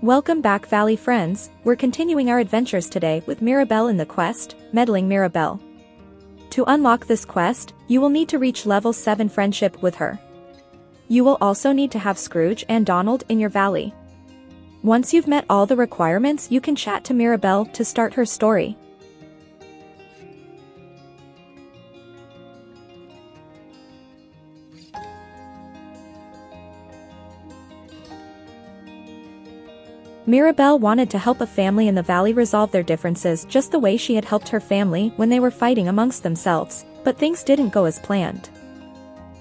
Welcome back, Valley friends. We're continuing our adventures today with Mirabel in the quest, Meddling Mirabel. To unlock this quest, you will need to reach level 7 friendship with her. You will also need to have Scrooge and Donald in your valley. Once you've met all the requirements, you can chat to Mirabel to start her story. Mirabel wanted to help a family in the valley resolve their differences just the way she had helped her family when they were fighting amongst themselves, but things didn't go as planned.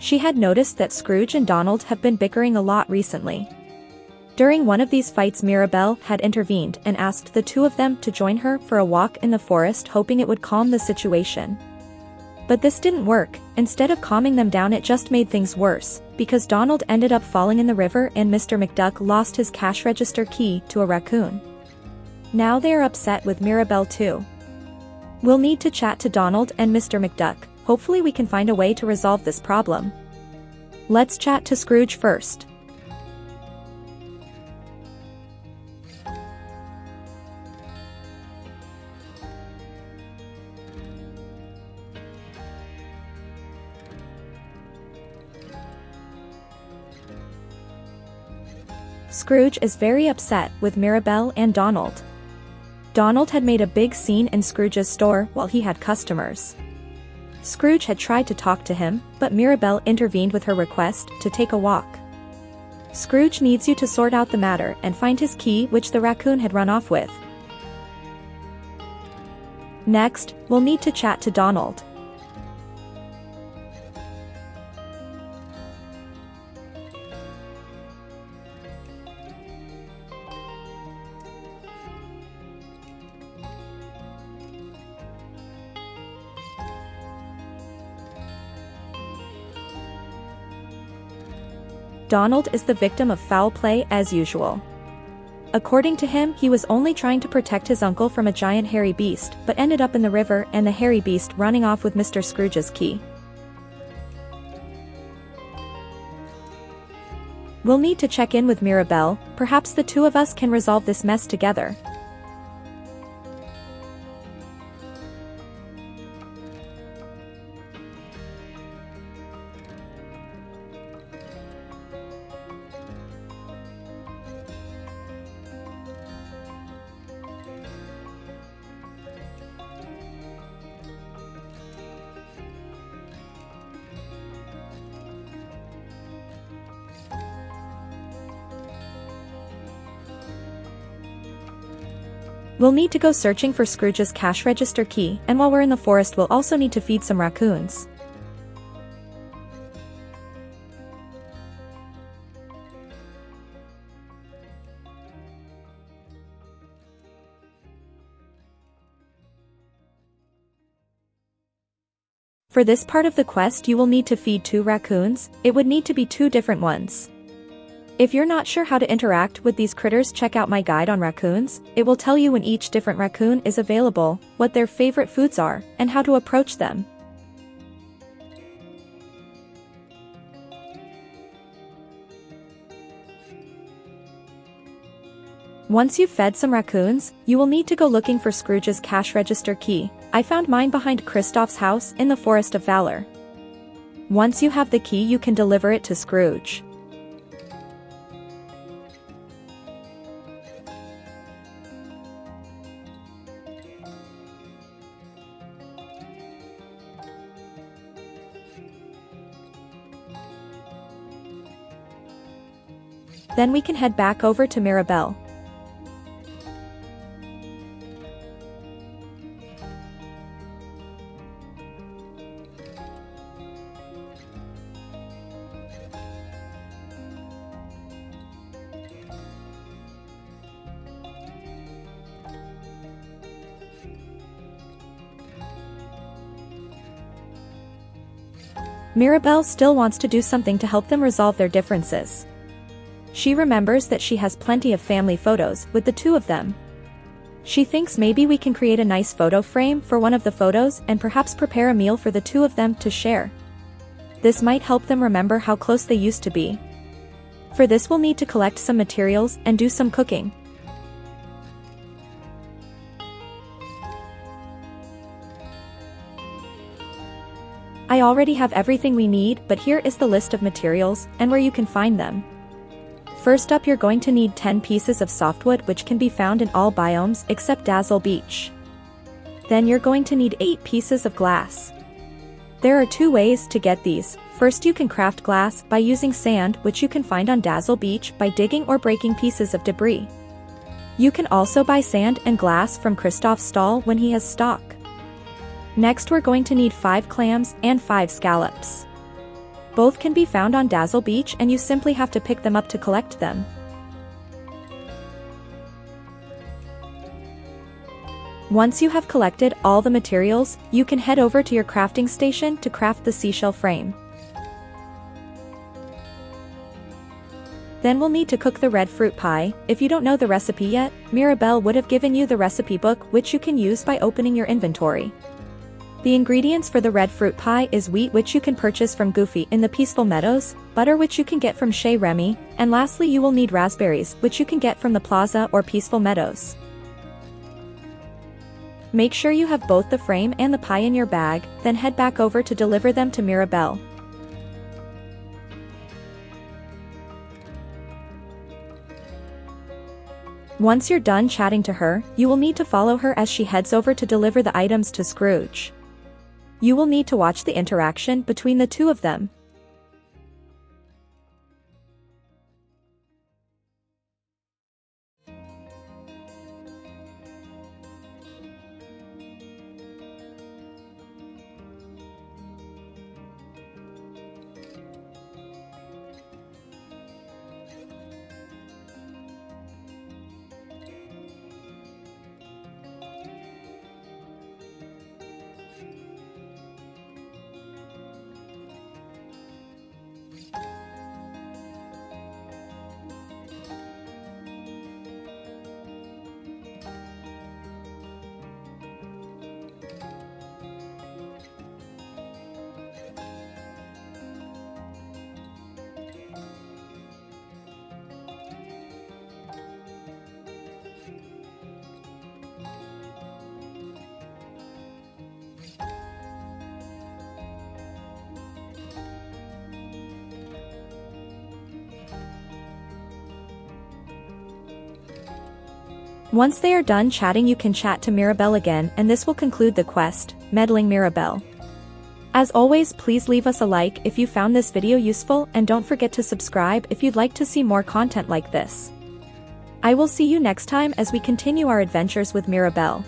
She had noticed that Scrooge and Donald have been bickering a lot recently. During one of these fights, Mirabel had intervened and asked the two of them to join her for a walk in the forest, hoping it would calm the situation. But this didn't work. Instead of calming them down, it just made things worse, because Donald ended up falling in the river and Mr. McDuck lost his cash register key to a raccoon. Now they are upset with Mirabel too. We'll need to chat to Donald and Mr. McDuck. Hopefully we can find a way to resolve this problem. Let's chat to Scrooge first. Scrooge is very upset with Mirabel and Donald. Donald had made a big scene in Scrooge's store while he had customers. Scrooge had tried to talk to him, but Mirabel intervened with her request to take a walk. Scrooge needs you to sort out the matter and find his key, which the raccoon had run off with. Next, we'll need to chat to Donald. Donald is the victim of foul play as usual. According to him, he was only trying to protect his uncle from a giant hairy beast, but ended up in the river and the hairy beast running off with Mr. Scrooge's key. We'll need to check in with Mirabel. Perhaps the two of us can resolve this mess together. We'll need to go searching for Scrooge's cash register key, and while we're in the forest we'll also need to feed some raccoons. For this part of the quest you will need to feed 2 raccoons. It would need to be 2 different ones. If you're not sure how to interact with these critters, check out my guide on raccoons. It will tell you when each different raccoon is available, what their favorite foods are, and how to approach them. Once you've fed some raccoons, you will need to go looking for Scrooge's cash register key. I found mine behind Kristoff's house in the Forest of Valor. Once you have the key, you can deliver it to Scrooge. Then we can head back over to Mirabel. Mirabel still wants to do something to help them resolve their differences. She remembers that she has plenty of family photos with the two of them. She thinks maybe we can create a nice photo frame for one of the photos and perhaps prepare a meal for the two of them to share. This might help them remember how close they used to be. For this we'll need to collect some materials and do some cooking. I already have everything we need, but here is the list of materials, and where you can find them. First up, you're going to need 10 pieces of softwood, which can be found in all biomes except Dazzle Beach. Then you're going to need 8 pieces of glass. There are 2 ways to get these. First, you can craft glass by using sand, which you can find on Dazzle Beach by digging or breaking pieces of debris. You can also buy sand and glass from Kristoff's stall when he has stock. Next, we're going to need 5 clams and 5 scallops. Both can be found on Dazzle Beach, and you simply have to pick them up to collect them. Once you have collected all the materials, you can head over to your crafting station to craft the seashell frame. Then we'll need to cook the red fruit pie. If you don't know the recipe yet, Mirabel would have given you the recipe book, which you can use by opening your inventory. The ingredients for the red fruit pie is wheat, which you can purchase from Goofy in the Peaceful Meadows, butter, which you can get from Chez Remy, and lastly you will need raspberries, which you can get from the Plaza or Peaceful Meadows. Make sure you have both the frame and the pie in your bag, then head back over to deliver them to Mirabel. Once you're done chatting to her, you will need to follow her as she heads over to deliver the items to Scrooge. You will need to watch the interaction between the two of them. Once they are done chatting, you can chat to Mirabel again, and this will conclude the quest, Meddling Mirabel. As always, please leave us a like if you found this video useful, and don't forget to subscribe if you'd like to see more content like this. I will see you next time as we continue our adventures with Mirabel.